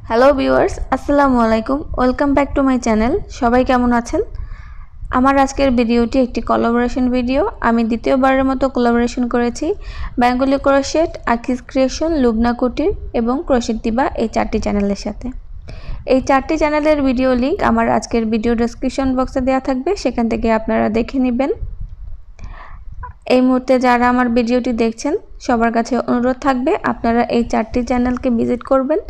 Hello viewers, আসসালামু আলাইকুম। Welcome back to my channel. সবাই কেমন আছেন? আমার আজকের ভিডিওটি একটি কোলাবোরেশন ভিডিও। আমি দ্বিতীয়বারের মতো কোলাবোরেশন করেছি Bengali crochet, Akij creation, Lubna কুটির এবং ক্রোশেট দিবা এই 4টি চ্যানেলের সাথে। এই 4টি চ্যানেলের ভিডিও লিংক আমার আজকের ভিডিও ডেসক্রিপশন বক্সে দেওয়া থাকবে, সেখান থেকে আপনারা দেখে নেবেন। এই মুহূর্তে যারা আমার ভিডিওটি দেখছেন সবার কাছে অনুরোধ থাকবে আপনারা এই 4টি চ্যানেলকে ভিজিট করবেন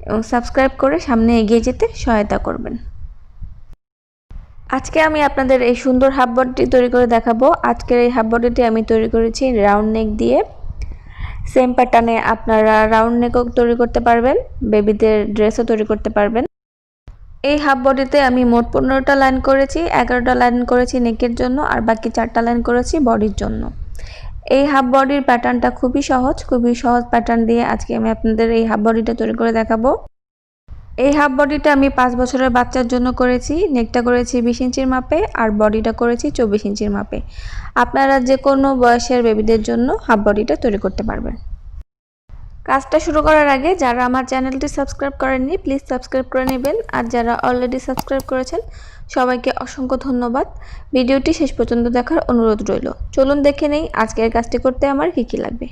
এবং সাবস্ক্রাইব করে সামনে এগিয়ে যেতে সহায়তা করবেন। আজকে আমি আপনাদের এই সুন্দর হাফ বডিটি তৈরি করে দেখাবো। আজকের এই হাফ বডিটি আমি তৈরি করেছি রাউন্ড নেক দিয়ে। সেম প্যাটার্নে আপনারা রাউন্ড নেকও তৈরি করতে পারবেন, বেবিদের ড্রেসও তৈরি করতে পারবেন। এই হাফ বডিতে আমি মোট 15টা লাইন করেছি, 11টা লাইন করেছি নেকের জন্য আর বাকি 4টা লাইন করেছি বডির জন্য। এই হাফ বডির প্যাটার্নটা খুবই সহজ প্যাটার্ন দিয়ে আজকে আমি আপনাদের এই হাফ বডিটা তৈরি করে দেখাবো। এই হাফ বডিটা আমি 5 বছরের বাচ্চার জন্য করেছি। নেকটা করেছি 20 ইঞ্চির মাপে আর বডিটা করেছি 24 ইঞ্চির মাপে। আপনারা যে কোনো বয়সের বেবিদের জন্য হাফ বডিটা তৈরি করতে পারবেন। কাজটা শুরু করার আগে যারা আমার চ্যানেলটি সাবস্ক্রাইব করেননি প্লিজ সাবস্ক্রাইব করে নেবেন, আর যারা অলরেডি সাবস্ক্রাইব করেছেন সবাইকে অসংখ্য ধন্যবাদ। ভিডিওটি শেষ পর্যন্ত দেখার অনুরোধ রইল। চলুন দেখে নেই আজকের কাজটি করতে আমার কী লাগবে।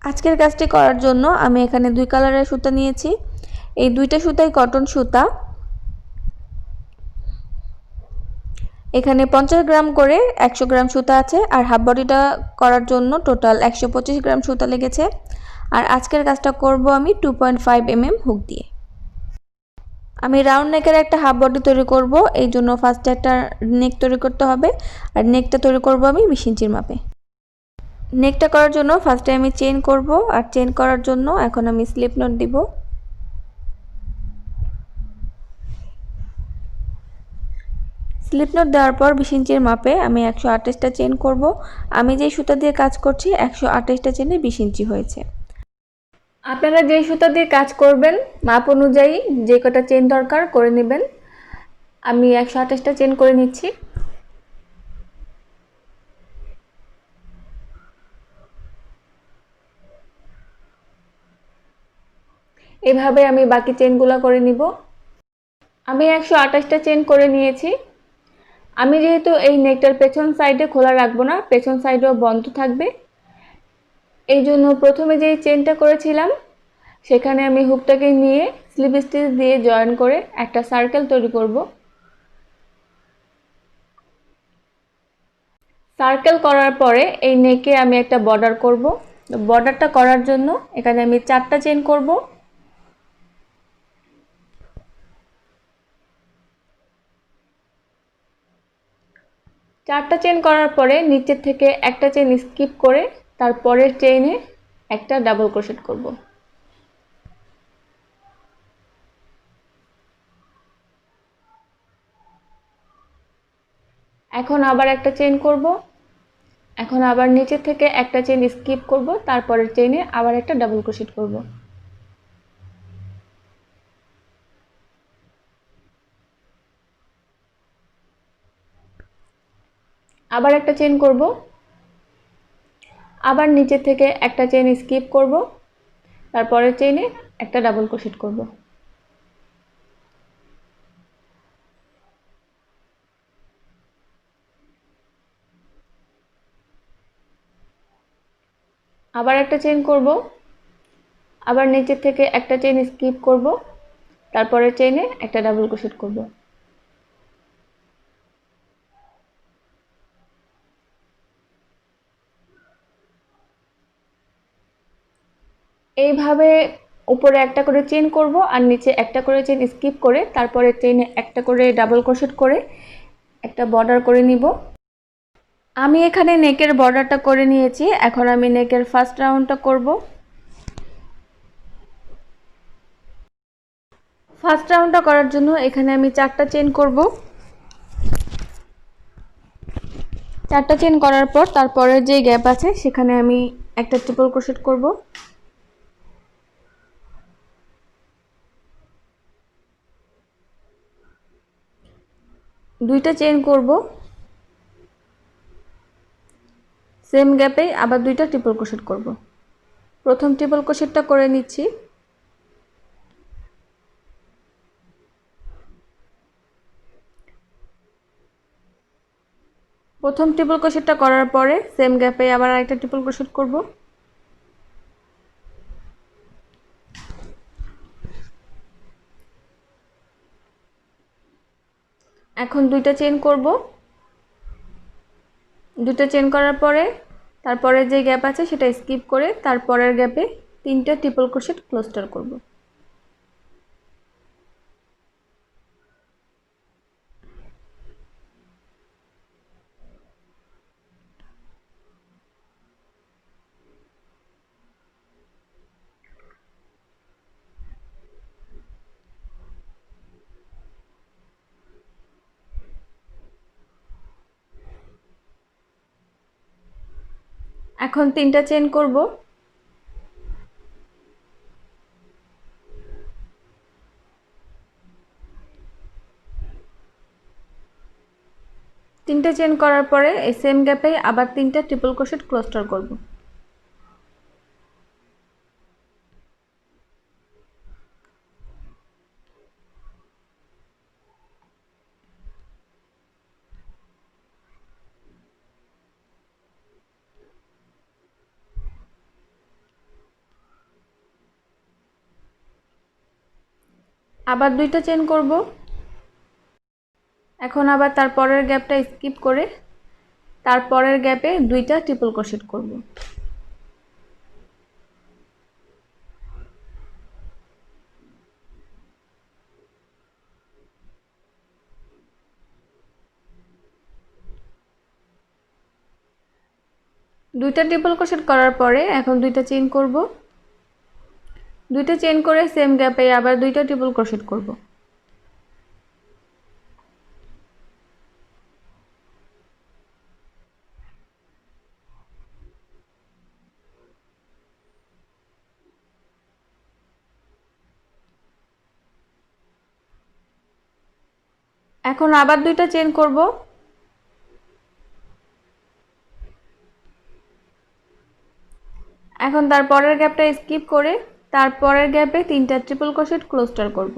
আজকের কাজটি করার জন্য আমি এখানে 2 কালারের সুতা নিয়েছি। এই 2টা সুতাই কটন সুতা। এখানে 50 গ্রাম করে 100 গ্রাম সুতা আছে, আর হাফ বডিটা করার জন্য টোটাল 125 গ্রাম সুতা লেগেছে। আর আজকের কাজটা করব আমি 2.5 mm হুক দিয়ে। আমি রাউন্ড নেকের একটা হাফ বডি তৈরি করব, এই জন্য ফার্স্টে একটা নেক তৈরি করতে হবে, আর নেকটা তৈরি করব আমি 20 ইঞ্চির মাপে। নেকটা করার জন্য ফার্স্টে আমি চেইন করব, আর চেইন করার জন্য এখন আমি স্লিপ নট দিব। স্লিপ নট দেওয়ার পর 20 ইঞ্চির মাপে আমি 128টা চেইন করব। আমি যেই সুতা দিয়ে কাজ করছি 128টা চেইনে 20 ইঞ্চি হয়েছে। আপনারা যেই সুতা দিয়ে কাজ করবেন মাপ অনুযায়ী যে কটা চেইন দরকার করে নেবেন। আমি 128টা চেইন করে নিচ্ছি। এভাবে আমি বাকি চেইনগুলো করে নিব। আমি 128টা চেইন করে নিয়েছি। আমি যেহেতু এই নেকটার পেছন সাইডে খোলা রাখবো না, পেছন সাইডেও বন্ধ থাকবে, এই জন্য প্রথমে যেই চেইনটা করেছিলাম সেখানে আমি হুকটাকে নিয়ে স্লিপ স্টিচ দিয়ে জয়েন করে একটা সার্কেল তৈরি করব। সার্কেল করার পরে এই নেকে আমি একটা বর্ডার করব। বর্ডারটা করার জন্য এখানে আমি 4টা চেইন করব। চারটা চেইন করার পরে নিচের থেকে একটা চেইন স্কিপ করে তারপরের চেইনে একটা ডাবল ক্রোশেট করব। এখন আবার একটা চেইন করব। এখন আবার নিচের থেকে একটা চেইন স্কিপ করব, তারপরের চেইনে আবার একটা ডাবল ক্রোশেট করব। আবার একটা চেইন করব, আবার নিচের থেকে একটা চেইন স্কিপ করব, তারপরের চেইনে একটা ডাবল ক্রোশেট করব। আবার একটা চেইন করব, আবার নিচের থেকে একটা চেইন স্কিপ করব, তারপরের চেইনে একটা ডাবল ক্রোশেট করব। এইভাবে উপরে একটা করে চেইন করব আর নিচে একটা করে চেইন স্কিপ করে তারপরে চেইনে একটা করে ডাবল ক্রোশেট করে একটা বর্ডার করে নিব। আমি এখানে নেকের বর্ডারটা করে নিয়েছি। এখন আমি নেকের ফার্স্ট রাউন্ডটা করব। ফার্স্ট রাউন্ডটা করার জন্য এখানে আমি 4টা চেইন করব। 4টা চেইন করার পর তারপরে যে গ্যাপ আছে সেখানে আমি একটা ট্রিপল ক্রোশেট করব। দুইটা চেইন করব, সেম গ্যাপে আবার 2টা ট্রিপল ক্রোশেট করব। প্রথম ট্রিপল ক্রোশেটটা করে নিচ্ছি। প্রথম ট্রিপল ক্রোশেটটা করার পরে সেম গ্যাপে আবার আরেকটা ট্রিপল ক্রোশেট করব। এখন দুইটা চেইন করব। দুটো চেইন করার পরে তারপরে যে গ্যাপ আছে সেটা স্কিপ করে তারপরের গ্যাপে তিনটা ট্রিপল ক্রোশেট ক্লোস্টার করব। এখন তিনটা চেইন করব। তিনটা চেইন করার পরে এই সেম গ্যাপে আবার তিনটা ট্রিপল ক্রোশেট ক্লোস্টার করব। আবার দুইটা চেইন করব। এখন আবার তারপরের গ্যাপটা স্কিপ করে তারপরের গ্যাপে দুইটা ট্রিপল ক্রোশেট করব। দুইটা ট্রিপল ক্রোশেট করার পরে এখন দুইটা চেইন করব। দুইটা চেইন করে সেম গ্যাপে আবার দুইটা ট্রিপল ক্রোশেট করব। এখন আবার দুইটা চেইন করব। এখন তারপরের গ্যাপটা স্কিপ করে তারপরের গ্যাপে তিনটা ট্রিপল ক্রোশেট ক্লোস্টার করব।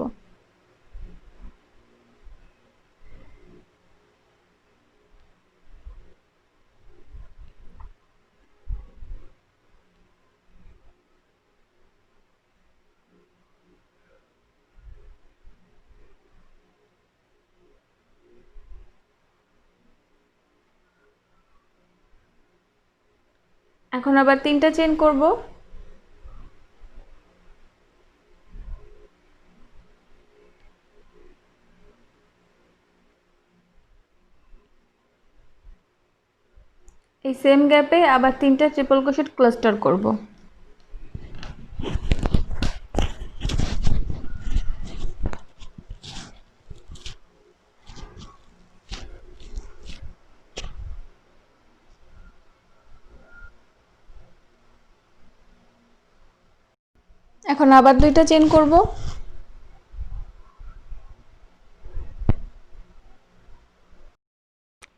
এখন আবার তিনটা চেইন করব। এই সেম গ্যাপে আবার তিনটা ট্রিপল ক্রোশেট ক্লাস্টার করব। এখন আবার দুইটা চেইন করব।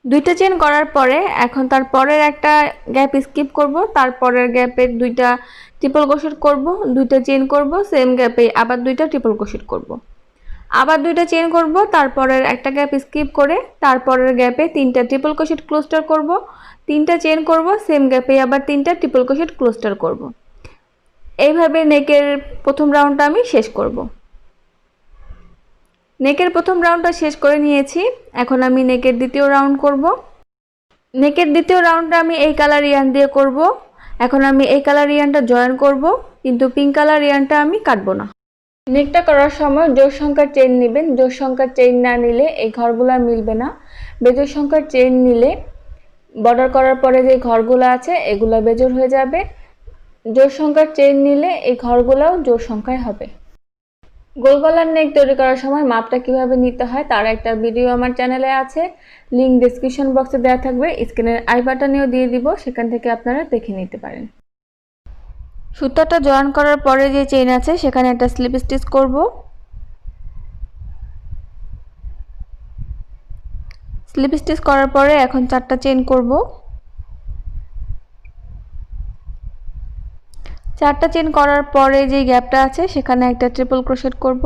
দুইটা চেইন করার পরে এখন তারপরের একটা গ্যাপ স্কিপ করব, তারপরের গ্যাপে দুইটা ট্রিপল ক্রোশেট করব, দুইটা চেইন করব, সেম গ্যাপে আবার দুইটা ট্রিপল ক্রোশেট করব। আবার দুইটা চেইন করব, তারপরের একটা গ্যাপ স্কিপ করে তারপরের গ্যাপে তিনটা ট্রিপল ক্রোশেট ক্লোস্টার করব, তিনটা চেইন করব, সেম গ্যাপে আবার তিনটা ট্রিপল ক্রোশেট ক্লোস্টার করব। এইভাবে নেকের প্রথম রাউন্ডটা আমি শেষ করব। নেকের প্রথম রাউন্ডটা শেষ করে নিয়েছি। এখন আমি নেকের দ্বিতীয় রাউন্ড করব। নেকের দ্বিতীয় রাউন্ডটা আমি এই কালার ইয়ার্ন দিয়ে করব। এখন আমি এই কালার ইয়ার্নটা জয়েন করব, কিন্তু পিঙ্ক কালার ইয়ার্নটা আমি কাটবো না। নেকটা করার সময় জোড় সংখ্যার চেইন নেবেন। জোড় সংখ্যার চেইন না নিলে এই ঘরগুলো মিলবে না। বেজোড় সংখ্যার চেইন নিলে বর্ডার করার পরে যে ঘরগুলো আছে এগুলো বেজোড় হয়ে যাবে। জোড় সংখ্যার চেইন নিলে এই ঘরগুলোও জোড় সংখ্যায় হবে। গোল গলার নেক তৈরি করার সময় মাপটা কিভাবে নিতে হয় তার একটা ভিডিও আমার চ্যানেলে আছে, লিংক ডেসক্রিপশন বক্সে দেওয়া থাকবে, স্ক্রিনের আই বাটনেও দিয়ে দিব, সেখান থেকে আপনারা দেখে নিতে পারেন। সুতাটা জয়েন করার পরে যে চেইন আছে সেখানে একটা স্লিপ স্টিচ করব। স্লিপ স্টিচ করার পরে এখন চারটা চেইন করব। চারটা চেইন করার পরে যে গ্যাপটা আছে সেখানে একটা ট্রিপল ক্রোশেট করব।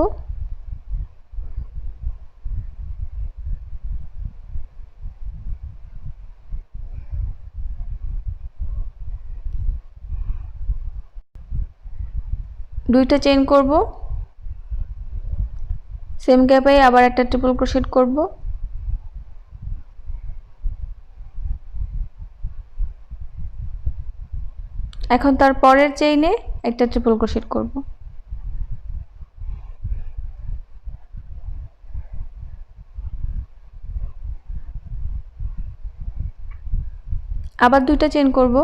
দুইটা চেইন করব, সেম গ্যাপে আবার একটা ট্রিপল ক্রোশেট করব। এখন তার পরের চেইনে একটা ট্রিপল ক্রোশেট করব। আবার দুইটা চেইন করব,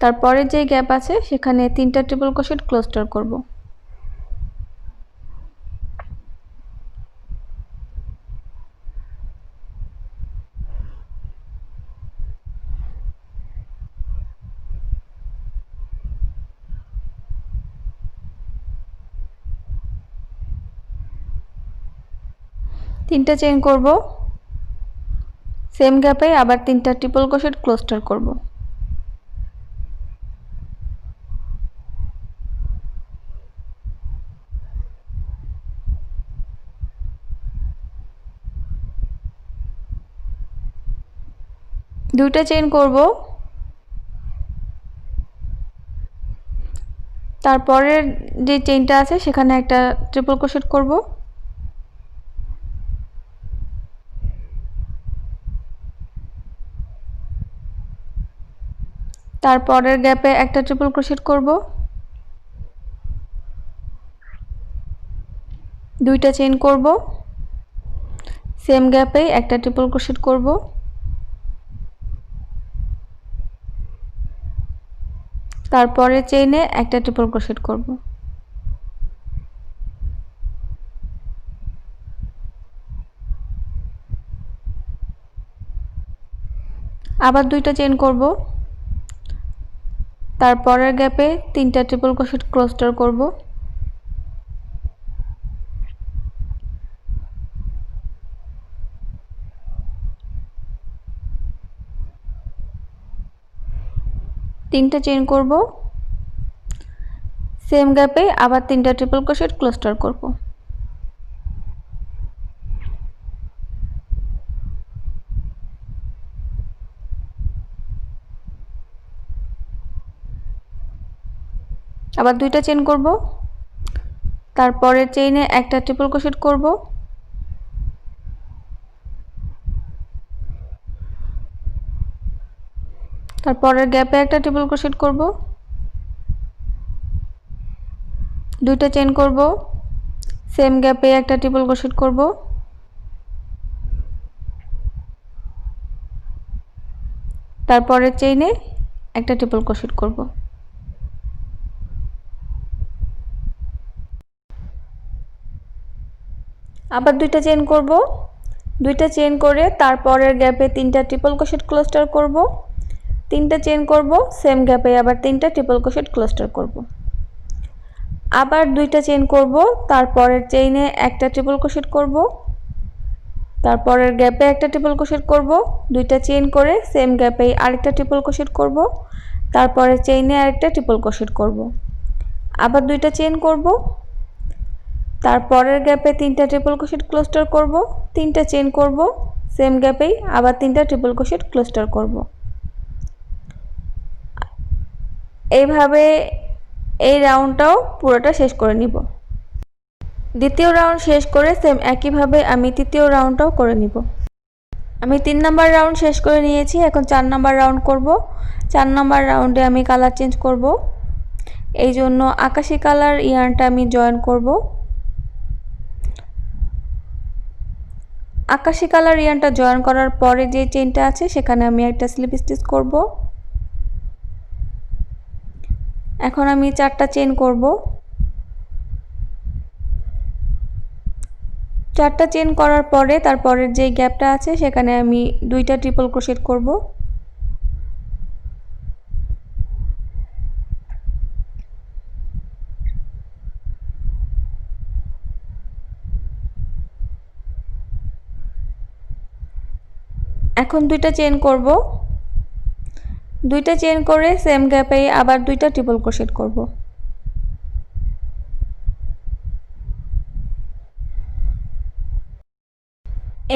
তারপরে যে গ্যাপ আছে সেখানে তিনটা ট্রিপল ক্রোশেট ক্লোস্টার করব। তিনটা চেইন করব, সেম গ্যাপে আবার তিনটা ট্রিপল ক্রোশেট ক্লোস্টার করব। দুইটা চেইন করব, তারপরের যে চেইনটা আছে সেখানে একটা ট্রিপল ক্রোশেট করব। তারপরের গ্যাপে একটা ট্রিপল ক্রোশেট করব। দুইটা চেইন করব, সেম গ্যাপে একটা ট্রিপল ক্রোশেট করব। তারপরে চেইনে একটা ট্রিপল ক্রোশেট করব। আবার দুইটা চেইন করব, তারপরের গ্যাপে তিনটা ট্রিপল ক্রোশেট ক্লোস্টার করব। তিনটা চেইন করব, সেম গ্যাপে আবার তিনটা ট্রিপল ক্রোশেট ক্লোস্টার করব। আবার দুইটা চেইন করব, তারপরে চেইনে একটা ট্রিপল ক্রোশেট করব। তারপরের গ্যাপে একটা ট্রিপল ক্রোশেট করব। দুইটা চেইন করব, সেম গ্যাপে একটা ট্রিপল ক্রোশেট করব। তারপরের চেইনে একটা ট্রিপল ক্রোশেট করব। আবার দুইটা চেইন করব, দুইটা চেইন করে তারপরের গ্যাপে তিনটা ট্রিপল ক্রোশেট ক্লোস্টার করব। তিনটা চেইন করব, সেম গ্যাপে আবার তিনটা ট্রিপল ক্রোশেট ক্লোস্টার করব। আবার দুইটা চেইন করব, তারপরের চেইনে একটা ট্রিপল ক্রোশেট করব। তারপরের গ্যাপে একটা ট্রিপল ক্রোশেট করব। দুইটা চেইন করে সেম গ্যাপে আরেকটা ট্রিপল ক্রোশেট করব। তারপরে চেইনে আরেকটা ট্রিপল ক্রোশেট করব। আবার দুইটা চেইন করব, তারপরের গ্যাপে তিনটা ট্রিপল ক্রোশেট ক্লোস্টার করব। তিনটা চেইন করব, সেম গ্যাপেই আবার তিনটা ট্রিপল ক্রোশেট ক্লোস্টার করব। এইভাবে এই রাউন্ডটাও পুরোটা শেষ করে নিব। দ্বিতীয় রাউন্ড শেষ করে সেম একইভাবে আমি তৃতীয় রাউন্ডটাও করে নিব। আমি 3 নাম্বার রাউন্ড শেষ করে নিয়েছি, এখন 4 নাম্বার রাউন্ড করব। 4 নাম্বার রাউন্ডে আমি কালার চেঞ্জ করব, এই জন্য আকাশি কালার ইয়ার্নটা আমি জয়েন করব। আকাশি কালার ইয়ার্নটা জয়েন করার পরে যে চেইনটা আছে সেখানে আমি একটা স্লিপ স্টিচ করব। এখন আমি 4টা চেইন করব। 4টা চেইন করার পরে তারপরের যে গ্যাপটা আছে সেখানে আমি দুইটা ট্রিপল ক্রোশেট করব। এখন দুইটা চেইন করব। দুইটা চেইন করে সেম গ্যাপে আবার দুইটা ট্রিপল ক্রোশেট করব।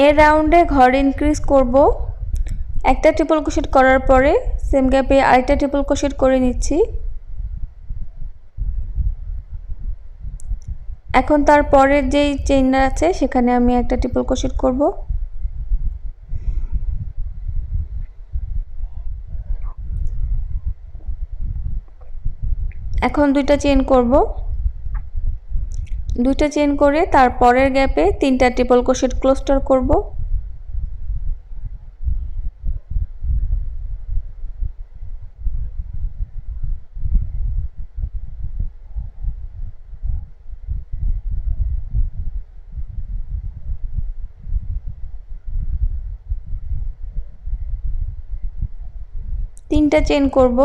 এই রাউন্ডে ঘর ইনক্রিজ করব। একটা ট্রিপল ক্রোশেট করার পরে সেম গ্যাপে আরেকটা ট্রিপল ক্রোশেট করে নিচ্ছি। এখন তারপরের যেই চেইনটা আছে সেখানে আমি একটা ট্রিপল ক্রোশেট করব। এখন দুইটা চেইন করব, দুইটা চেইন করে তারপরের গ্যাপে তিনটা ট্রিপল ক্রোশেট ক্লোস্টার করব। তিনটা চেইন করব,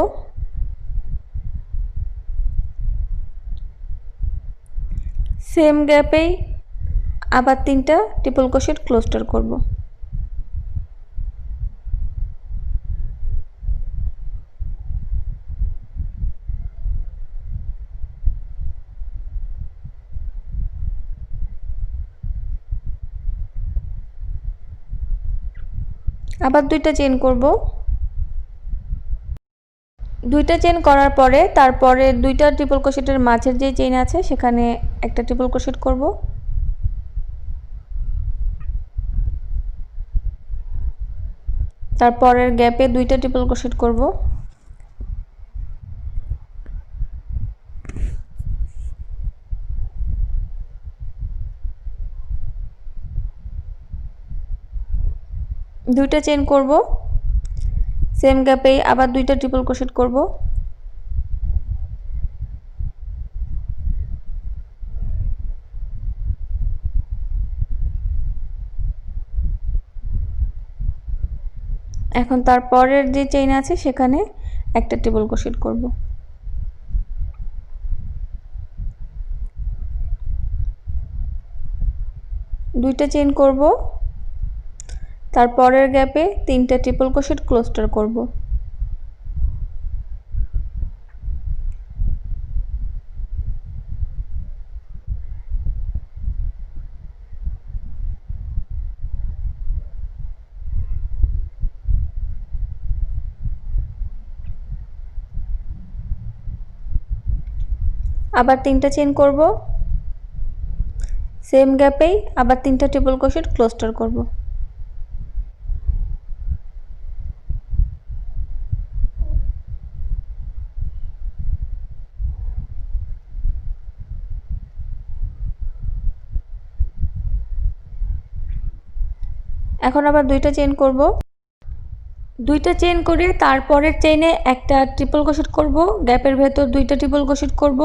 সেম গ্যাপেই আবার তিনটা ট্রিপল ক্রোশেট ক্লোস্টার করব। আবার দুইটা চেইন করব, দুইটা চেইন করার পরে তারপরে দুইটা ট্রিপল ক্রোশেটের মাঝের যে চেইন আছে সেখানে একটা ট্রিপল ক্রোশেট করব। তারপরের গ্যাপে দুইটা ট্রিপল ক্রোশেট করব। দুইটা চেইন করব, সেম গ্যাপে আবার দুইটা ট্রিপল ক্রোশেট করব। এখন তারপরের যে চেইন আছে সেখানে একটা ট্রিপল ক্রোশেট করব। দুইটা চেইন করব, তারপরের গ্যাপে তিনটা ট্রিপল ক্রোশেট ক্লোস্টার করব। আবার তিনটা চেইন করব, সেম গ্যাপেই আবার তিনটা ট্রিপল ক্রোশেট ক্লোস্টার করব। এখন আবার দুইটা চেইন করব, দুইটা চেইন করে তারপরের চেইনে একটা ট্রিপল ক্রোশেট করব, গ্যাপের ভেতর দুইটা ট্রিপল ক্রোশেট করব,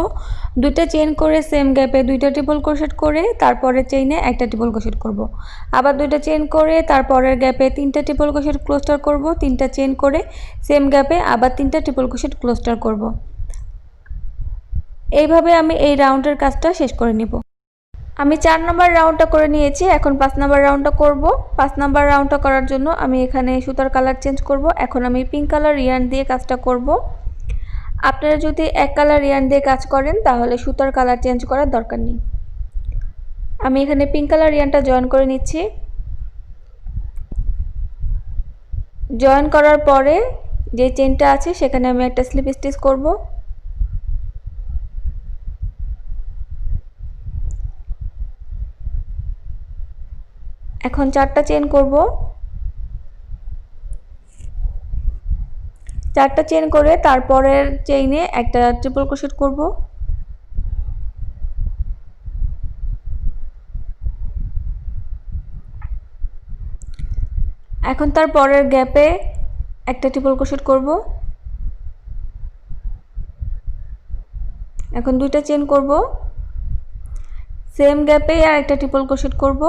দুইটা চেইন করে সেম গ্যাপে দুইটা ট্রিপল ক্রোশেট করে তারপরের চেইনে একটা ট্রিপল ক্রোশেট করব। আবার দুইটা চেইন করে তারপরের গ্যাপে তিনটা ট্রিপল ক্রোশেট ক্লোস্টার করব, তিনটা চেইন করে সেম গ্যাপে আবার তিনটা ট্রিপল ক্রোশেট ক্লোস্টার করব। এইভাবে আমি এই রাউন্ডের কাজটা শেষ করে নিব। আমি 4 নম্বর রাউন্ডটা করে নিয়েছি, এখন 5 নম্বর রাউন্ডটা করব। 5 নম্বর রাউন্ডটা করার জন্য আমি এখানে সুতার কালার চেঞ্জ করব। এখন আমি পিঙ্ক কালার ইয়ার্ন দিয়ে কাজটা করব। আপনারা যদি এক কালার ইয়ার্ন দিয়ে কাজ করেন তাহলে সুতার কালার চেঞ্জ করার দরকার নেই। আমি এখানে পিঙ্ক কালার ইয়ার্নটা জয়েন করে নিচ্ছি। জয়েন করার পরে যে চেনটা আছে সেখানে আমি একটা স্লিপ স্টিচ করব। এখন 4টা চেন করব। 4টা চেন করে তারপরের চেইনে একটা ট্রিপল ক্রোশেট করব। এখন তারপরের গ্যাপে একটা ট্রিপল ক্রোশেট করব। এখন দুইটা চেন করব, সেম গ্যাপে আর একটা ট্রিপল ক্রোশেট করব।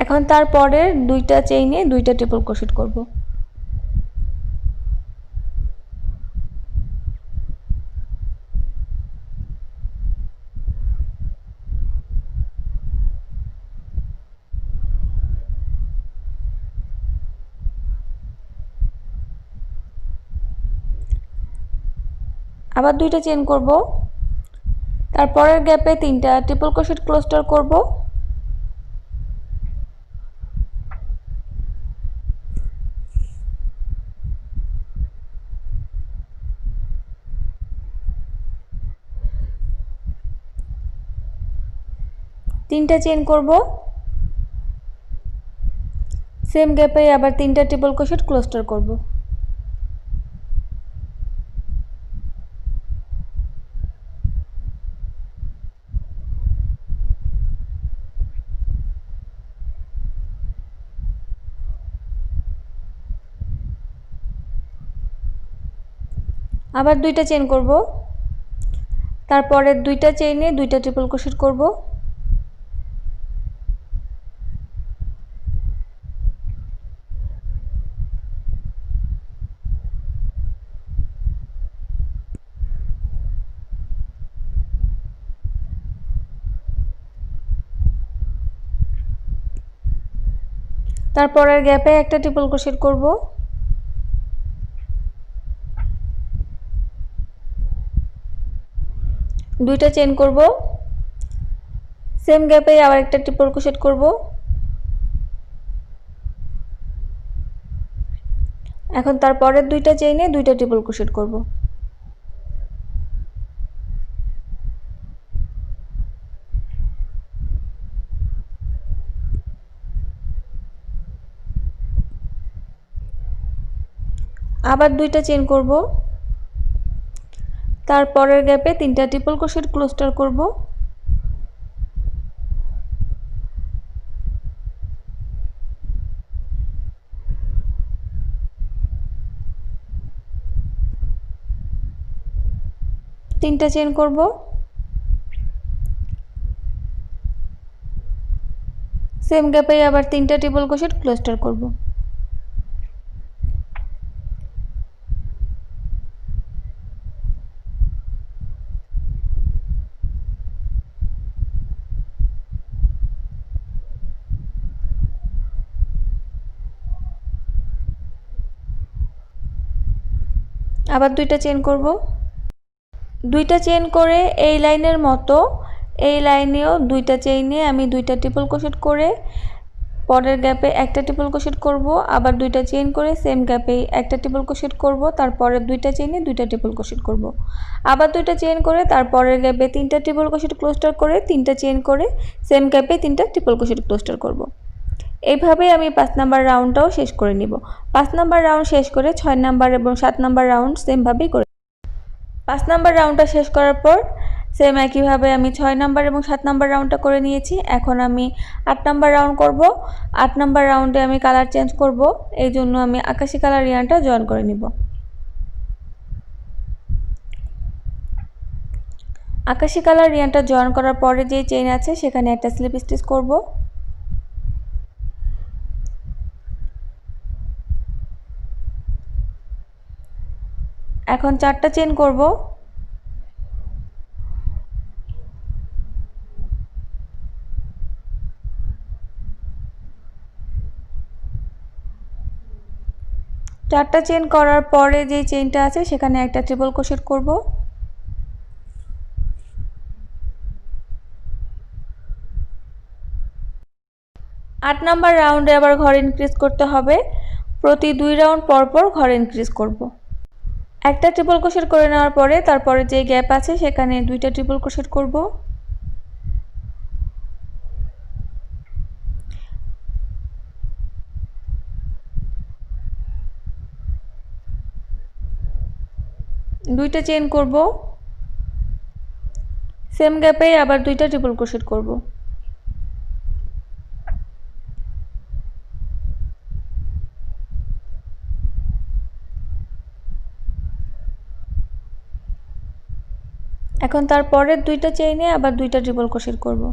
এখন তারপরের দুইটা চেইনে দুইটা ট্রিপল ক্রোশেট করব। আবার দুইটা চেন করব, তারপরের গ্যাপে তিনটা ট্রিপল ক্রোশেট ক্লোস্টার করব। তিনটা চেইন করব, সেম গ্যাপে আবার তিনটা ট্রিপল ক্রোশেট ক্লোস্টার করব। আবার দুইটা চেইন করব, তারপরে দুইটা চেইনে দুইটা ট্রিপল ক্রোশেট করব। তারপরের গ্যাপে একটা ট্রিপল ক্রোশেট করব। দুইটা চেইন করব, সেম গ্যাপে আবার একটা ট্রিপল ক্রোশেট করব। এখন তারপরের দুইটা চেইনে দুইটা ট্রিপল ক্রোশেট করব। আবার দুইটা চেইন করব, তারপরের গ্যাপে তিনটা ট্রিপল ক্রোশেট ক্লোস্টার করব। তিনটা চেইন করব, সেম গ্যাপে আবার তিনটা ট্রিপল ক্রোশেট ক্লোস্টার করব। আবার দুইটা চেইন করব, দুইটা চেইন করে এই লাইনের মতো এই লাইনেও দুইটা চেইনে আমি দুইটা ট্রিপল ক্রোশেট করে পরের গ্যাপে একটা ট্রিপল ক্রোশেট করব, আবার দুইটা চেইন করে সেম গ্যাপে একটা ট্রিপল ক্রোশেট করব, তারপরের দুইটা চেইনে দুইটা ট্রিপল ক্রোশেট করব, আবার দুইটা চেইন করে তারপরের গ্যাপে তিনটা ট্রিপল ক্রোশেট ক্লোস্টার করে তিনটা চেইন করে সেম গ্যাপে তিনটা ট্রিপল ক্রোশেট ক্লোস্টার করব। এইভাবেই আমি 5 নাম্বার রাউন্ডটাও শেষ করে নিব। 5 নাম্বার রাউন্ড শেষ করে 6 নাম্বার এবং 7 নাম্বার রাউন্ড সেমভাবেই করে 5 নাম্বার রাউন্ডটা শেষ করার পর সেম একইভাবে আমি 6 নাম্বার এবং 7 নাম্বার রাউন্ডটা করে নিয়েছি। এখন আমি 8 নাম্বার রাউন্ড করব। 8 নাম্বার রাউন্ডে আমি কালার চেঞ্জ করব, এই জন্য আমি আকাশি কালার রিয়ানটা জয়েন করে নিব। আকাশি কালার রিয়ানটা জয়েন করার পরে যে চেইন আছে সেখানে একটা স্লিপ স্টিচ করব। এখন 4টা চেইন করব। চারটা চেইন করার পরে যে চেইনটা আছে সেখানে একটা ট্রিপল ক্রোশেট করব। আট নাম্বার রাউন্ডে আবার ঘর ইনক্রিজ করতে হবে, প্রতি 2 রাউন্ড পর পর ঘর ইনক্রিজ করব। একটা ট্রিপল ক্রোশেট করে নেওয়ার পরে তারপরে যে গ্যাপ আছে সেখানে দুইটা ট্রিপল ক্রোশেট করব। দুইটা চেইন করব, সেম গ্যাপে আবার দুইটা ট্রিপল ক্রোশেট করব। এখন তারপরের দুইটা চেইনে আবার দুইটা ট্রিপল ক্রোশেট করব।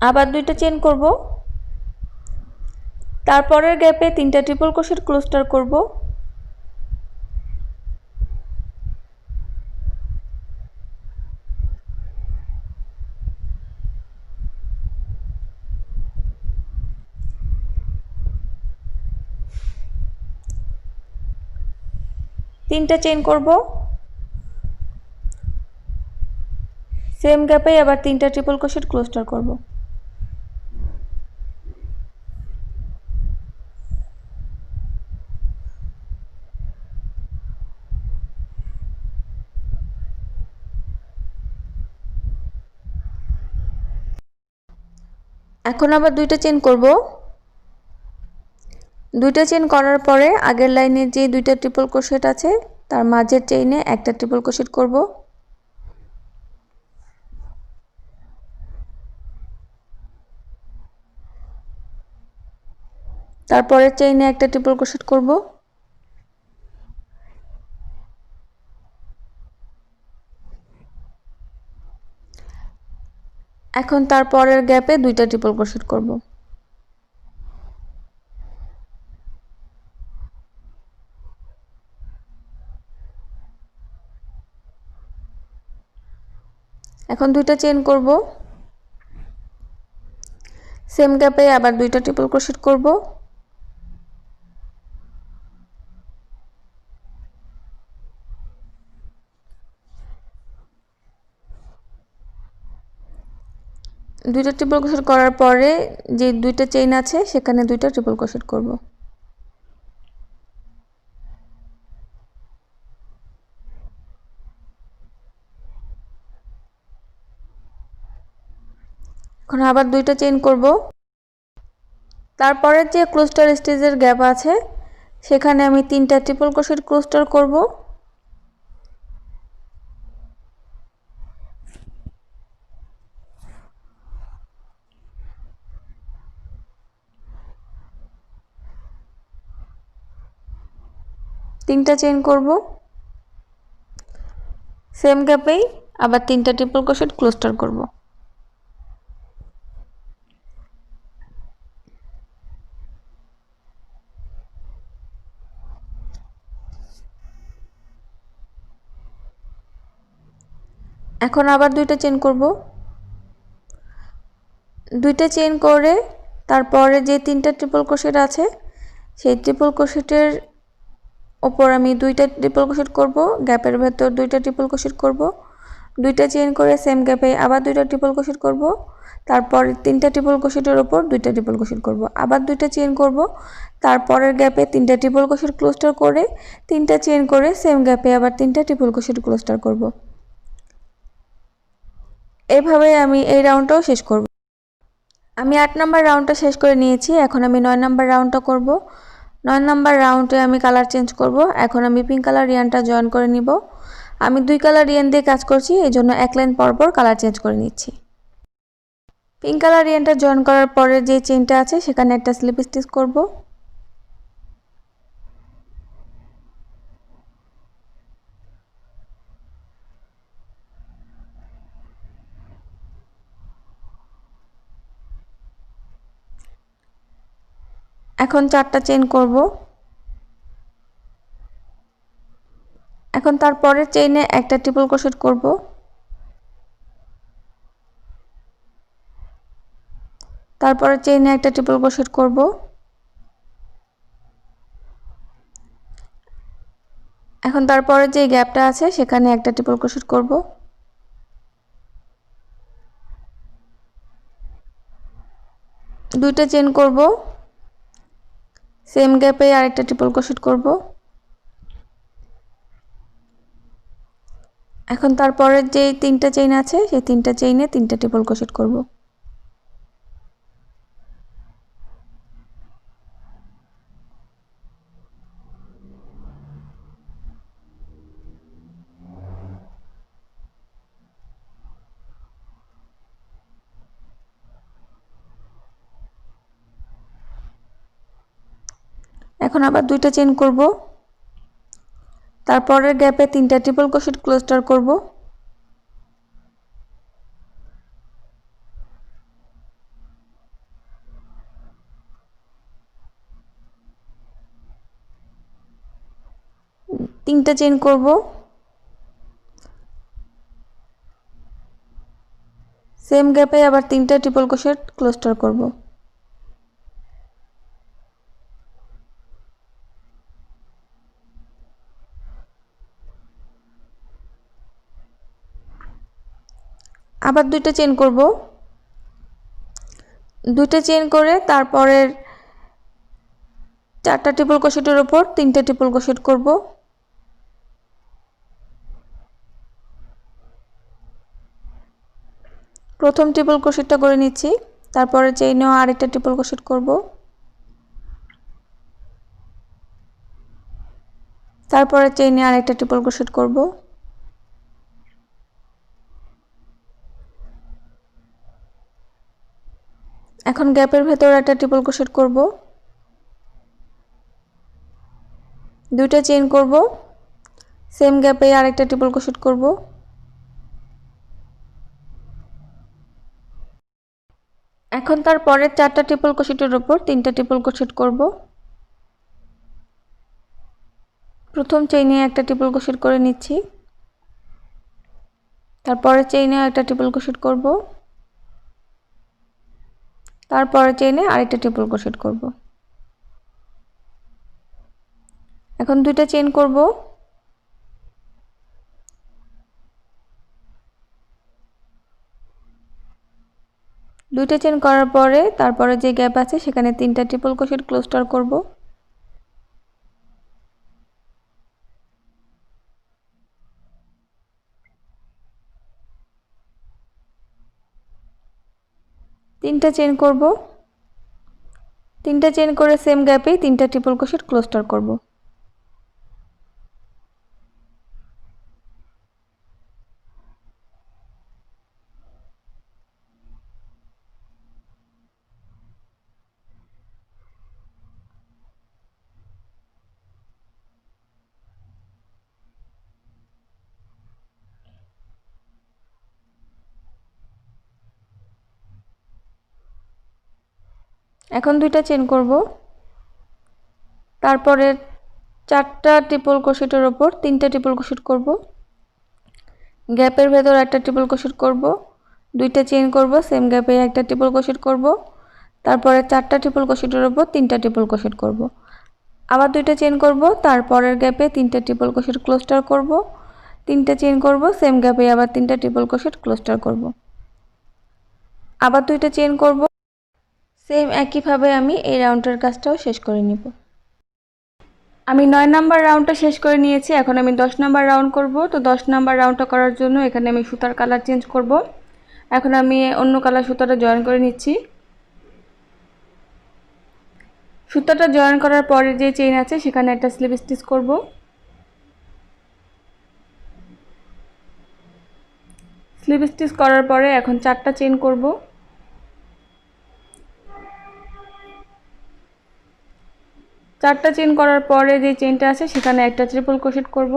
আবার দুইটা চেইন করব, তারপরের গ্যাপে তিনটা ট্রিপল ক্রোশেট ক্লোস্টার করব। তিনটা চেইন করব, সেম গ্যাপে আবার তিনটা ট্রিপল ক্রোশেট ক্লোস্টার করব। এখন আবার দুইটা চেইন করব। দুইটা চেইন করার পরে আগের লাইনে যে দুইটা ট্রিপল ক্রোশেট আছে তার মাঝের চেইনে একটা ট্রিপল ক্রোশেট করব। তারপরের চেইনে একটা ট্রিপল ক্রোশেট করব। এখন তারপরের গ্যাপে দুইটা ট্রিপল ক্রোশেট করব। এখন দুইটা চেইন করব। সেম গ্যাপে আবার দুইটা ট্রিপল ক্রোশেট করব। দুইটা ট্রিপল ক্রোশেট করার পরে যে দুইটা চেইন আছে সেখানে দুইটা ট্রিপল ক্রোশেট করব। এখন আবার দুইটা চেইন করব। তারপরে যে ক্লোস্টার স্টিচের গ্যাপ আছে সেখানে আমি তিনটা ট্রিপল ক্রোশেট ক্লোস্টার করব। তিনটা চেইন করব। সেম গ্যাপেই আবার তিনটা ট্রিপল ক্রোশেট ক্লোস্টার করব। এখন আবার দুইটা চেইন করব। দুইটা চেইন করে তারপরে যে তিনটা ট্রিপল ক্রোশেট আছে সেই ট্রিপল ক্রোশেটের ওপর আমি দুইটা ট্রিপল ক্রোশেট করব, গ্যাপের ভেতর দুইটা ট্রিপল ক্রোশেট করব, দুইটা চেইন করে সেম গ্যাপে আবার দুইটা ট্রিপল ক্রোশেট করব, তারপর তিনটা ট্রিপল ক্রোশেটের ওপর দুইটা ট্রিপল ক্রোশেট করব, আবার দুইটা চেইন করব, তারপরের গ্যাপে তিনটা ট্রিপল ক্রোশেট ক্লোস্টার করে তিনটা চেইন করে সেম গ্যাপে আবার তিনটা ট্রিপল ক্রোশেট ক্লোস্টার করব। এইভাবে আমি এই রাউন্ডটাও শেষ করব। আমি 8 নাম্বার রাউন্ডটা শেষ করে নিয়েছি। এখন আমি 9 নাম্বার রাউন্ডটা করব। 9 নাম্বার রাউন্ডে আমি কালার চেঞ্জ করব। এখন আমি পিঙ্ক কালার রিয়ানটা জয়েন করে নিব। আমি 2 কালার রিয়ান দিয়ে কাজ করছি, এজন্য এক লাইন পর পর কালার চেঞ্জ করে নিচ্ছি। পিঙ্ক কালার রিয়ানটা জয়েন করার পরে যে চেইনটা আছে সেখানে একটা স্লিপ স্টিচ করব। এখন 4টা চেইন করব। এখন তারপরের চেইনে একটা ট্রিপল ক্রোশেট করব। তারপরে চেইনে একটা ট্রিপল ক্রোশেট করব। এখন তারপরে যে গ্যাপটা আছে সেখানে একটা ট্রিপল ক্রোশেট করব। দুইটা চেইন করব, সেম গ্যাপে আরেকটা ট্রিপল ক্রোশেট করব। এখন তারপরে যে তিনটা চেইন আছে সেই তিনটা চেইনে তিনটা ট্রিপল ক্রোশেট করব। এখন আবার দুইটা চেইন করব, তারপরের গ্যাপে তিনটা ট্রিপল ক্রোশেট ক্লোস্টার করব। তিনটা চেইন করব, সেম গ্যাপে আবার তিনটা ট্রিপল ক্রোশেট ক্লোস্টার করব। আবার দুইটা চেইন করব, দুইটা চেইন করে তারপরের চারটা ট্রিপল ক্রোশেটের উপর তিনটা ট্রিপল ক্রোশেট করব। প্রথম ট্রিপল ক্রোশেটটা করে নিচ্ছি, তারপরে চেইনেও আরেকটা ট্রিপল ক্রোশেট করব। তারপরে চেইনে আরেকটা ট্রিপল ক্রোশেট করব। এখন গ্যাপের ভেতর একটা ট্রিপল ক্রোশেট করব, দুইটা চেইন করব, সেম গ্যাপে আরেকটা ট্রিপল ক্রোশেট করব। এখন তারপরে চারটা ট্রিপল ক্রোশেটের উপর তিনটা ট্রিপল ক্রোশেট করব। প্রথম চেইনে একটা ট্রিপল ক্রোশেট করে নিচ্ছি, তারপরে চেইনে একটা ট্রিপল ক্রোশেট করব, তারপরে চেইনে আরেকটা ট্রিপল ক্রোশেট করব। এখন দুইটা চেইন করব, দুইটা চেইন করার পরে তারপরে যে গ্যাপ আছে সেখানে তিনটা ট্রিপল ক্রোশেট ক্লোস্টার করব। তিনটা চেইন করব, তিনটা চেইন করে সেম গ্যাপে তিনটা ট্রিপল ক্রোশেট ক্লোস্টার করব। এখন দুইটা চেইন করব, তারপরে চারটা ট্রিপল ক্রোশেটের উপর তিনটা ট্রিপল ক্রোশেট করব, গ্যাপের ভেতর একটা ট্রিপল ক্রোশেট করব, দুইটা চেইন করব, সেম গ্যাপে একটা ট্রিপল ক্রোশেট করব, তারপরে চারটা ট্রিপল ক্রোশেটের উপর তিনটা ট্রিপল ক্রোশেট করব, আবার দুইটা চেইন করব, তারপরের গ্যাপে তিনটা ট্রিপল ক্রোশেট ক্লোস্টার করব, তিনটা চেইন করব, সেম গ্যাপে আবার তিনটা ট্রিপল ক্রোশেট ক্লোস্টার করব, আবার দুইটা চেইন করব। সেম একইভাবে আমি এই রাউন্ডের কাজটাও শেষ করে নিব। আমি 9 নাম্বার রাউন্ডটা শেষ করে নিয়েছি, এখন আমি 10 নাম্বার রাউন্ড করব। তো 10 নাম্বার রাউন্ডটা করার জন্য এখানে আমি সুতার কালার চেঞ্জ করব। এখন আমি অন্য কালার সুতাটা জয়েন করে নিচ্ছি। সুতাটা জয়েন করার পরে যে চেইন আছে সেখানে একটা স্লিপ স্টিচ করব। স্লিপ স্টিচ করার পরে এখন চারটা চেইন করব। চারটা চেইন করার পরে যে চেইনটা আছে সেখানে একটা ট্রিপল ক্রোশেট করব।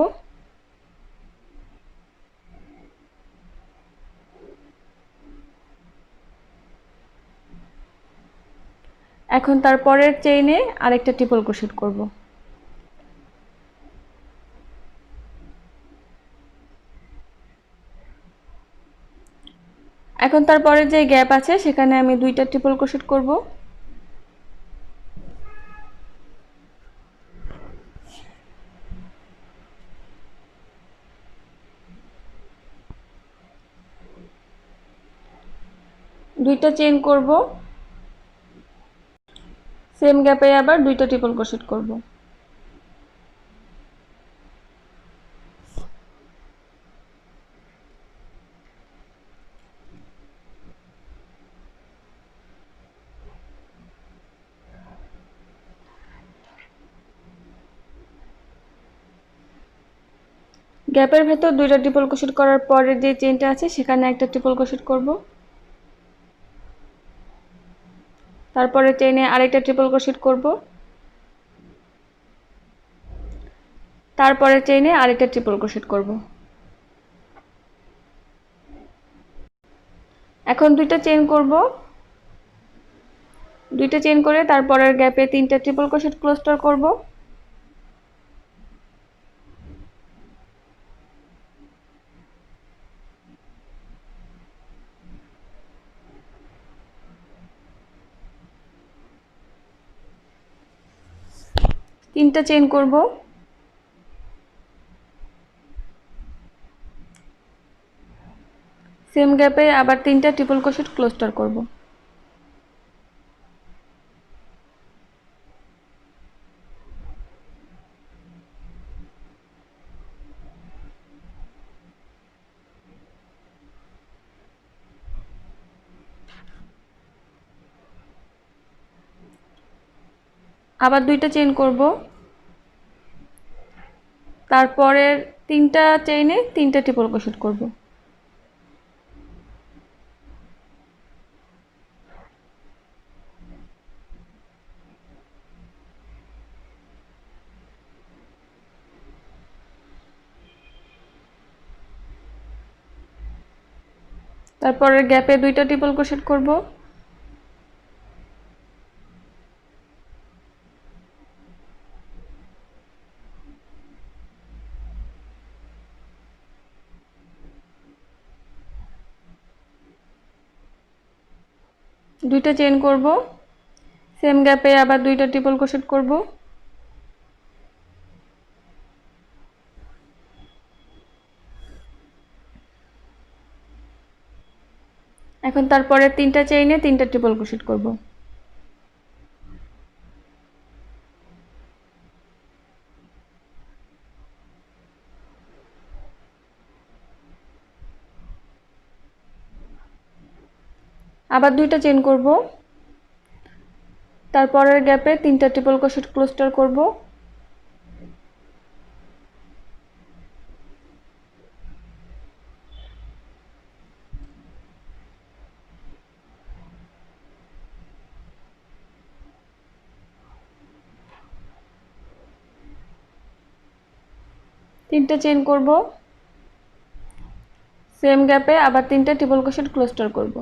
এখন তারপরের চেইনে আরেকটা ট্রিপল ক্রোশেট করব। এখন তারপরে যে গ্যাপ আছে সেখানে আমি দুইটা ট্রিপল ক্রোশেট করব। দুইটা চেইন করব, সেম গ্যাপে আবার দুইটা ট্রিপল ক্রোশেট করব। গ্যাপের ভেতর দুইটা ট্রিপল ক্রোশেট করার পরে যে চেইনটা আছে সেখানে একটা ট্রিপল ক্রোশেট করব। তারপরে চেইনে আরেকটা ট্রিপল ক্রোশেট করব, তারপরে চেইনে আরেকটা ট্রিপল ক্রোশেট করব। এখন দুইটা চেইন করব, দুইটা চেইন করে তারপরের গ্যাপে তিনটা ট্রিপল ক্রোশেট ক্লোস্টার করব। তিনটা চেইন করব, সেম গ্যাপে আবার তিনটা ট্রিপল ক্রোশেট ক্লোস্টার করব। আবার 2টা চেইন করব, তারপরের 3টা চেইনে 3টা ট্রিপল ক্রোশেট করব। তারপরের গ্যাপে 2টা ট্রিপল ক্রোশেট করব। দুইটা চেইন করব, সেম গ্যাপে আবার 2টা ট্রিপল ক্রোশেট করব। এখন তারপরে 3টা চেইনে 3টা ট্রিপল ক্রোশেট করব। আবার 2টা চেইন করব, তারপরের গ্যাপে 3টা ট্রিপল ক্রোশেট ক্লোস্টার করব। তিনটা চেইন করব, সেম গ্যাপে আবার 3টা ট্রিপল ক্রোশেট ক্লোস্টার করব।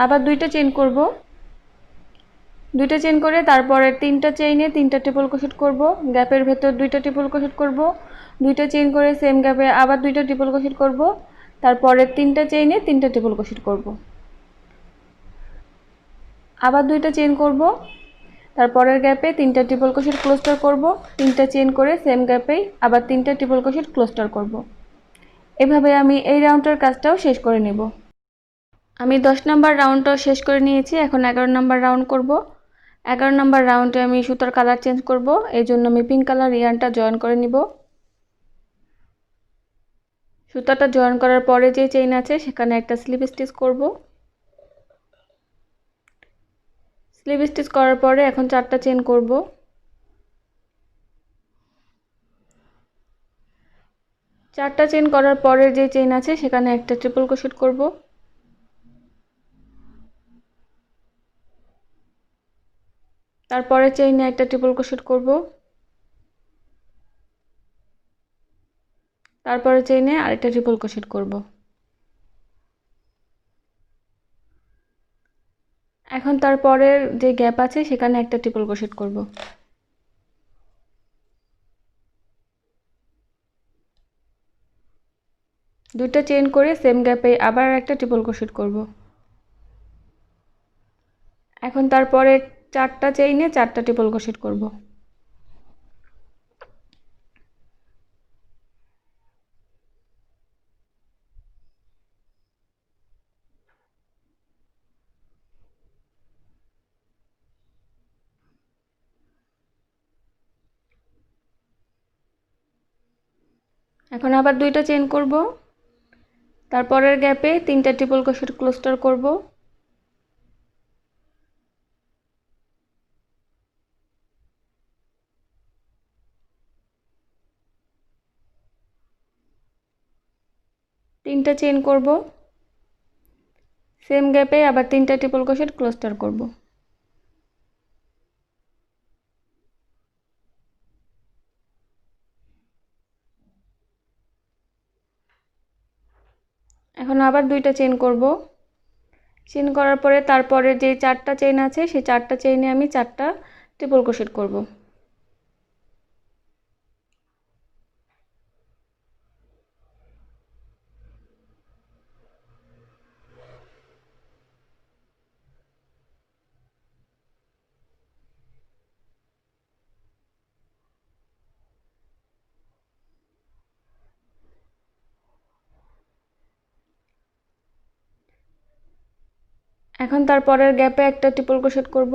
আবার 2টা চেইন করব, 2টা চেইন করে তারপরে 3টা চেইনে 3টা ট্রিপল ক্রোশেট করব। গ্যাপের ভেতর 2টা ট্রিপল ক্রোশেট করব, 2টা চেইন করে সেম গ্যাপে আবার 2টা ট্রিপল ক্রোশেট করব। তারপরে 3টা চেইনে 3টা ট্রিপল ক্রোশেট করব। আবার 2টা চেইন করব, তারপরের গ্যাপে 3টা ট্রিপল ক্রোশেট ক্লোস্টার করব। 3টা চেইন করে সেম গ্যাপেই আবার 3টা ট্রিপল ক্রোশেট ক্লোস্টার করব। এভাবে আমি এই রাউন্ডের কাজটাও শেষ করে নেব। আমি 10 নাম্বার রাউন্ডটাও শেষ করে নিয়েছি। এখন 11 নাম্বার রাউন্ড করব। 11 নাম্বার রাউন্ডে আমি সুতার কালার চেঞ্জ করব, এই জন্য আমি পিঙ্ক কালার ইয়ার্নটা জয়েন করে নিব। সুতাটা জয়েন করার পরে যে চেইন আছে সেখানে একটা স্লিপ স্টিচ করব। স্লিপ স্টিচ করার পরে এখন 4টা চেইন করব। 4টা চেইন করার পরে যে চেইন আছে সেখানে একটা ট্রিপল ক্রোশেট করব। তারপরে চেইনে একটা ট্রিপল ক্রোশেট করব। তারপরে চেইনে আরেকটা ট্রিপল ক্রোশেট করব। এখন তারপরের যে গ্যাপ আছে সেখানে একটা ট্রিপল ক্রোশেট করব। দুটো চেইন করে সেম গ্যাপে আবার একটা ট্রিপল ক্রোশেট করব। এখন তারপরে 4টা চেইনে 4টা ট্রিপল ক্রোশেট করব। এখন আবার 2টা চেইন করব, তারপরের গ্যাপে 3টা ট্রিপল ক্রোশেট ক্লোস্টার করব। তিনটা চেইন করব, সেম গ্যাপে আবার 3টা ট্রিপল ক্রোশেট ক্লোস্টার করব। এখন আবার 2টা চেইন করব। চেইন করার পরে তারপরে যে 4টা চেইন আছে সেই 4টা চেইনে আমি 4টা ট্রিপল ক্রোশেট করব। এখন তারপরের গ্যাপে একটা ট্রিপল ক্রোশেট করব।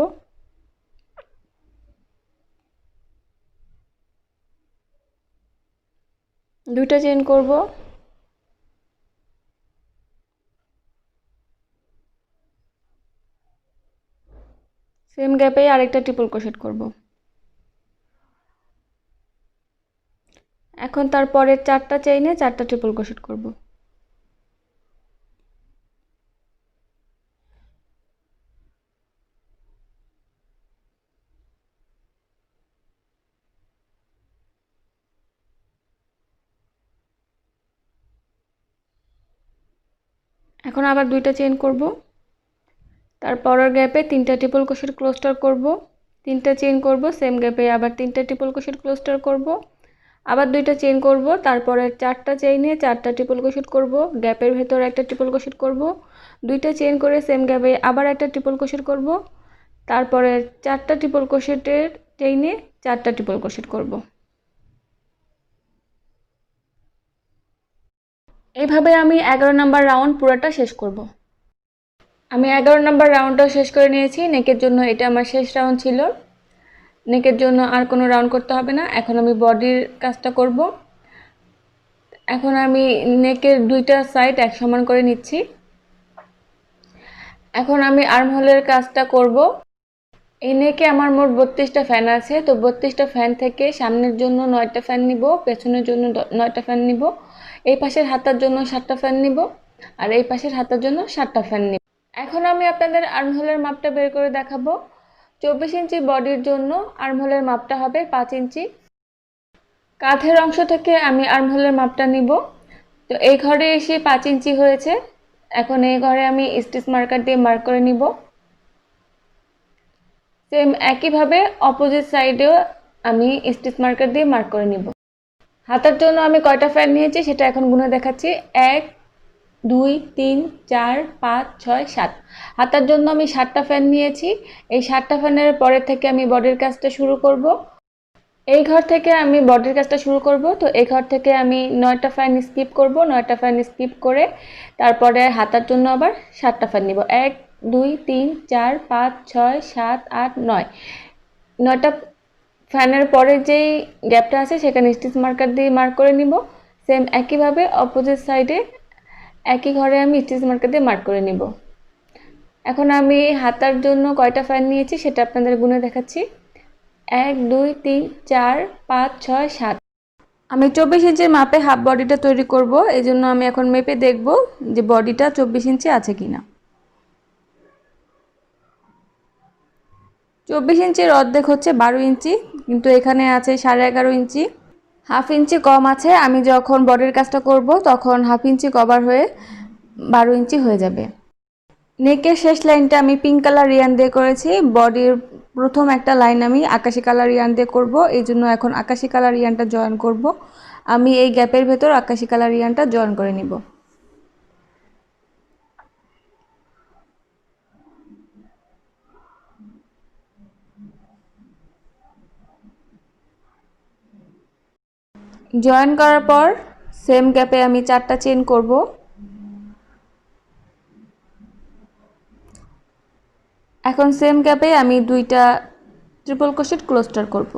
দুইটা চেইন করব, সেম গ্যাপে আরেকটা ট্রিপল ক্রোশেট করব। এখন তারপরে 4টা চেইনে 4টা ট্রিপল ক্রোশেট করব। এখন আবার দুইটা চেইন করব, তারপরের গ্যাপে 3টা ট্রিপল ক্রোশেট ক্লোস্টার করব, 3টা চেইন করব, সেম গ্যাপে আবার 3টা ট্রিপল ক্রোশেট ক্লোস্টার করব, আবার দুইটা চেইন করব, তারপরে 4টা চেইনে 4টা ট্রিপল ক্রোশেট করব, গ্যাপের ভেতর একটা ট্রিপল ক্রোশেট করব, দুইটা চেইন করে সেম গ্যাপে আবার একটা ট্রিপল ক্রোশেট করব, তারপরে 4টা ট্রিপল ক্রোশেটের চেইনে 4টা ট্রিপল ক্রোশেট করব। এইভাবে আমি 11 নাম্বার রাউন্ড পুরোটা শেষ করব। আমি 11 নাম্বার রাউন্ডটাও শেষ করে নিয়েছি। নেকের জন্য এটা আমার শেষ রাউন্ড ছিল। নেকের জন্য আর কোনো রাউন্ড করতে হবে না। এখন আমি বডির কাজটা করব। এখন আমি নেকের দুইটা সাইড এক সমান করে নিচ্ছি। এখন আমি আর্মহোলের কাজটা করব। এই নেকে আমার মোট 32টা ফ্যান আছে, তো 32টা ফ্যান থেকে সামনের জন্য 9টা ফ্যান নিব, পেছনের জন্য 9টা ফ্যান নিব, এই পাশের হাতার জন্য 7টা ফ্যান নিব, আর এই পাশের হাতার জন্য 7টা ফ্যান নিব। এখন আমি আপনাদের আর্মহোলের মাপটা বের করে দেখাবো। 24 ইঞ্চি বডির জন্য আর্মহোলের মাপটা হবে 5 ইঞ্চি। কাঁধের অংশ থেকে আমি আর্মহোলের মাপটা নিব। তো এই ঘরে এসে 5 ইঞ্চি হয়েছে। এখন এই ঘরে আমি স্টিচ মার্কার দিয়ে মার্ক করে নিব। সেম একইভাবে অপোজিট সাইডেও আমি স্টিচ মার্কার দিয়ে মার্ক করে নিব। হাতার জন্য আমি কয়টা ফ্যান নিয়েছি সেটা এখন গুনে দেখাচ্ছি। 1 2 3 4 5 6 7। হাতার জন্য আমি 7টা ফ্যান নিয়েছি। এই 7টা ফ্যানের পরে থেকে আমি বডির কাজটা শুরু করব। এই ঘর থেকে আমি বডির কাজটা শুরু করব। তো এই ঘর থেকে আমি 9টা ফ্যান স্কিপ করব। 9টা ফ্যান স্কিপ করে তারপরে হাতার জন্য আবার 7টা ফ্যান নিব। 1 2 3 4 5 6 7 8 9। 9টা ফ্যানের পরে যেই গ্যাপটা আছে সেখানে স্টিচ মার্কার দিয়ে মার্ক করে নিব। সেম একইভাবে অপোজিট সাইডে একই ঘরে আমি স্টিচ মার্কার দিয়ে মার্ক করে নিব। এখন আমি হাতার জন্য কয়টা ফ্যান নিয়েছি সেটা আপনাদের গুনে দেখাচ্ছি। 1 2 3 4 5 6 7। আমি 24 ইঞ্চির মাপে হাফ বডিটা তৈরি করব, এই জন্য আমি এখন মেপে দেখব যে বডিটা 24 ইঞ্চি আছে কিনা। 24 ইঞ্চির অর্ধেক হচ্ছে 12 ইঞ্চি, কিন্তু এখানে আছে 11.5 ইঞ্চি। হাফ ইঞ্চি কম আছে। আমি যখন বডির কাজটা করব তখন হাফ ইঞ্চি কভার হয়ে 12 ইঞ্চি হয়ে যাবে। নেকের শেষ লাইনটা আমি পিঙ্ক কালার রিয়ান দিয়ে করেছি। বডির প্রথম একটা লাইন আমি আকাশি কালার রিয়ান দিয়ে করব, এই জন্য এখন আকাশি কালার রিয়ানটা জয়েন করব। আমি এই গ্যাপের ভেতর আকাশি কালার রিয়ানটা জয়েন করে নিব। জয়েন করার পর সেম গ্যাপে আমি 4টা চেইন করব। এখন সেম গ্যাপে আমি 2টা ট্রিপল ক্রোশেট ক্লোস্টার করব।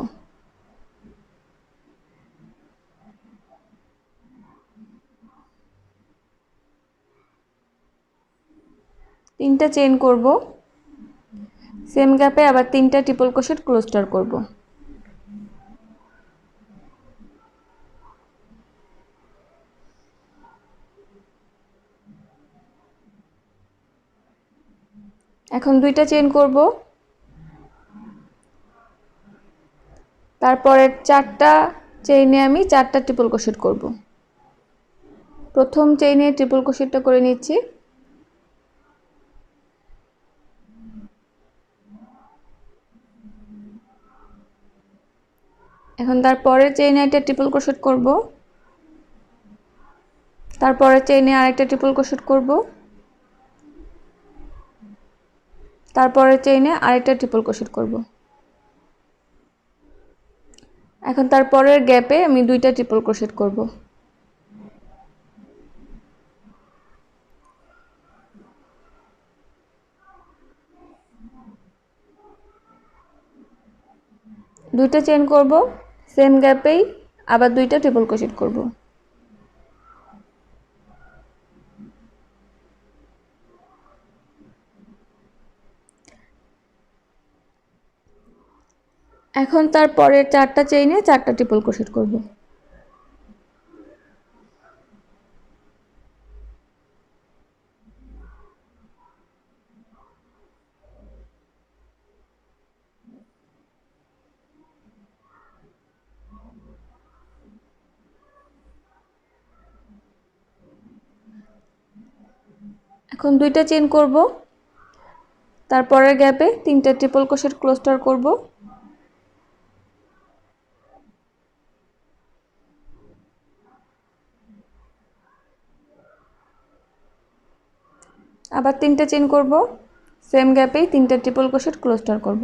তিনটা চেইন করব। সেম গ্যাপে আবার 3টা ট্রিপল ক্রোশেট ক্লোস্টার করব। এখন 2টা চেইন করব। তারপরে 4টা চেইনে আমি 4টা ট্রিপল ক্রোশেট করব। প্রথম চেইনে ট্রিপল ক্রোশেটটা করে নিচ্ছি। এখন তারপরে চেইনে একটা ট্রিপল ক্রোশেট করব। তারপরে চেইনে আরেকটা ট্রিপল ক্রোশেট করব। তারপরে চেইনে আরেকটা ট্রিপল ক্রোশেট করব। এখন তারপরের গ্যাপে আমি 2টা ট্রিপল ক্রোশেট করব। দুইটা চেইন করব, সেম গ্যাপেই আবার 2টা ট্রিপল ক্রোশেট করব। এখন তারপরের 4টা চেইনে 4টা ট্রিপল ক্রোশেট করব। এখন 2টা চেইন করব, তারপরের গ্যাপে 3টা ট্রিপল ক্রোশেট ক্লোস্টার করব। আবার 3টা চেইন করব, সেম গ্যাপেই 3টা ট্রিপল ক্রোশেট ক্লোস্টার করব।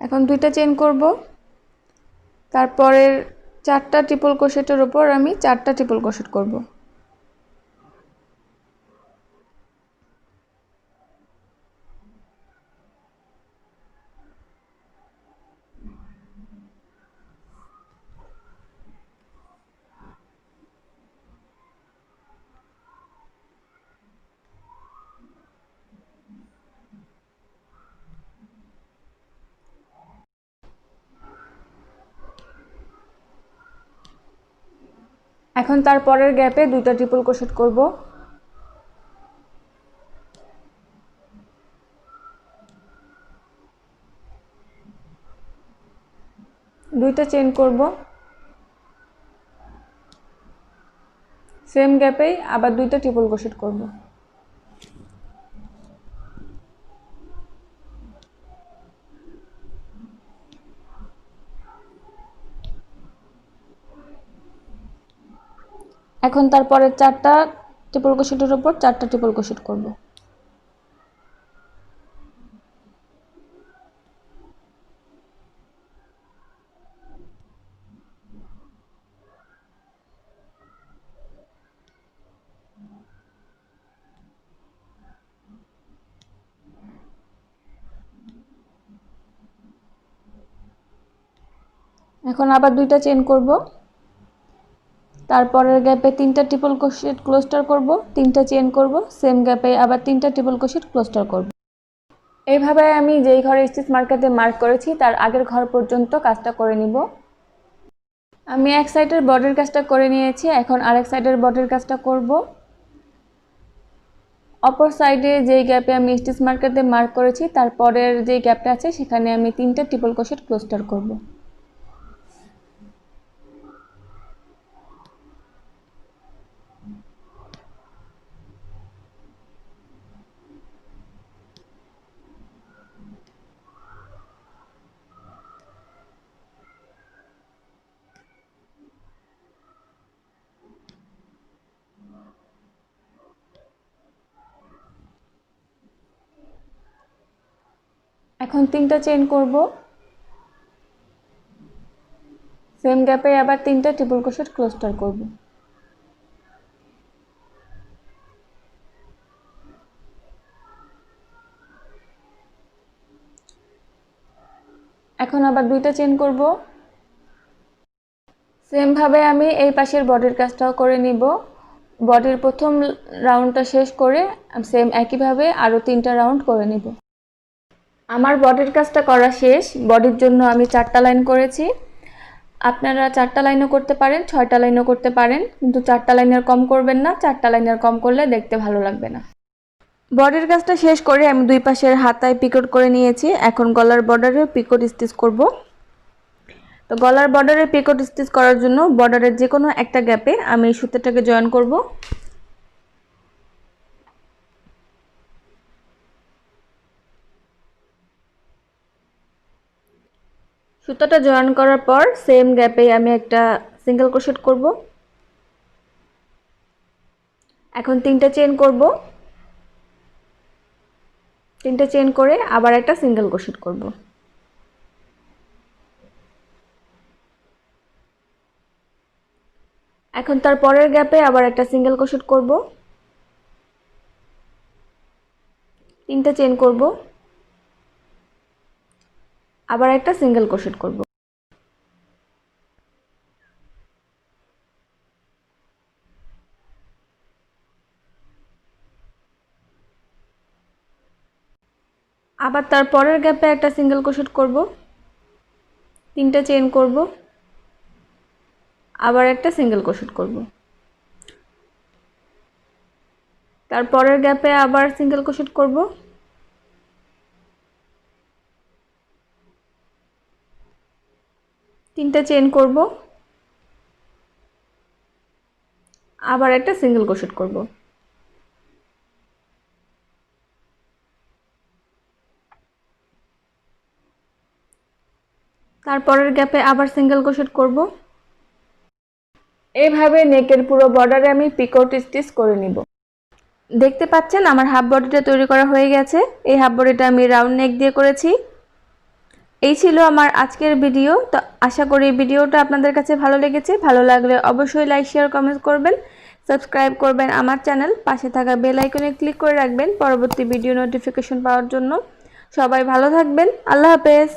এখন 2টা চেইন করব, তারপরের 4টা ট্রিপল ক্রোশেটের উপর আমি 4টা ট্রিপল ক্রোশেট করব। এখন তারপরের গ্যাপে 2টা ট্রিপল ক্রোশেট করব। দুইটা চেইন করব, সেম গ্যাপেই আবার 2টা ট্রিপল ক্রোশেট করব। এখন তারপরে 4টা ট্রিপল ক্রোশেটের উপর 4টা ট্রিপল ক্রোশেট করব। এখন আবার 2টা চেইন করব, তারপরের গ্যাপে 3টা ট্রিপল ক্রোশেট ক্লোস্টার করব, 3টা চেইন করব, সেম গ্যাপে আবার 3টা ট্রিপল ক্রোশেট ক্লোস্টার করব। এইভাবে আমি যেই ঘরে স্টিচ মার্কাতে মার্ক করেছি তার আগের ঘর পর্যন্ত কাজটা করে নিব। আমি এক সাইডের বডির কাজটা করে নিয়েছি, এখন আরেক সাইডের বডির কাজটা করব। অপর সাইডে যেই গ্যাপে আমি স্টিচ মার্কাতে মার্ক করেছি তারপরের যে গ্যাপটা আছে সেখানে আমি 3টা ট্রিপল ক্রোশেট ক্লোস্টার করব। এখন 3টা চেইন করব, সেম গ্যাপে আবার 3টা ট্রিপল ক্রোশেট ক্লোস্টার করব। এখন আবার 2টা চেইন করব, সেম ভাবে আমি এই পাশের বডির কাজটাও করে নিব। বডির প্রথম রাউন্ডটা শেষ করে সেম একইভাবে আরও 3টা রাউন্ড করে নিব। আমার বডির কাজটা করা শেষ। বডির জন্য আমি 4টা লাইন করেছি। আপনারা 4টা লাইনও করতে পারেন, 6টা লাইনও করতে পারেন, কিন্তু 4টা লাইনের কম করবেন না। 4টা লাইনের কম করলে দেখতে ভালো লাগবে না। বডির কাজটা শেষ করে আমি দুই পাশের হাতায় পিকট করে নিয়েছি। এখন গলার বর্ডারে পিকট স্টিচ করব। তো গলার বর্ডারে পিকট স্টিচ করার জন্য বর্ডারের যে কোনো একটা গ্যাপে আমি সুতোটাকে জয়েন করব। সুতোটা জয়েন করার পর সেম গ্যাপে আমি একটা সিঙ্গেল ক্রোশেট করব। এখন 3টা চেইন করব, 3টা চেইন করে আবার একটা সিঙ্গেল ক্রোশেট করব। এখন তার পরের গ্যাপে আবার একটা সিঙ্গেল ক্রোশেট করব। 3টা চেইন করব, আবার একটা সিঙ্গেল ক্রোশেট করব। আবার তার পরের গ্যাপে একটা সিঙ্গেল ক্রোশেট করব, 3টা চেইন করব, আবার একটা সিঙ্গেল ক্রোশেট করব। তার পরের গ্যাপে আবার সিঙ্গেল ক্রোশেট করব, 3টা চেইন করব, আবার একটা সিঙ্গেল ক্রোশেট করব। তারপরের গ্যাপে আবার সিঙ্গেল ক্রোশেট করব। এইভাবে নেকের পুরো বর্ডারে আমি পিকআউট স্টিচ করে নিব। দেখতে পাচ্ছেন আমার হাফ বডিটা তৈরি করা হয়ে গেছে। এই হাফ বডিটা আমি রাউন্ড নেক দিয়ে করেছি। এই ছিল আমার আজকের ভিডিও। তো আশা করি ভিডিওটা আপনাদের কাছে ভালো লেগেছে। ভালো লাগলে অবশ্যই লাইক, শেয়ার, কমেন্ট করবেন, সাবস্ক্রাইব করবেন আমার চ্যানেল, পাশে থাকা বেল আইকনে ক্লিক করে রাখবেন পরবর্তী ভিডিও নোটিফিকেশন পাওয়ার জন্য। সবাই ভালো থাকবেন। আল্লাহ হাফেজ।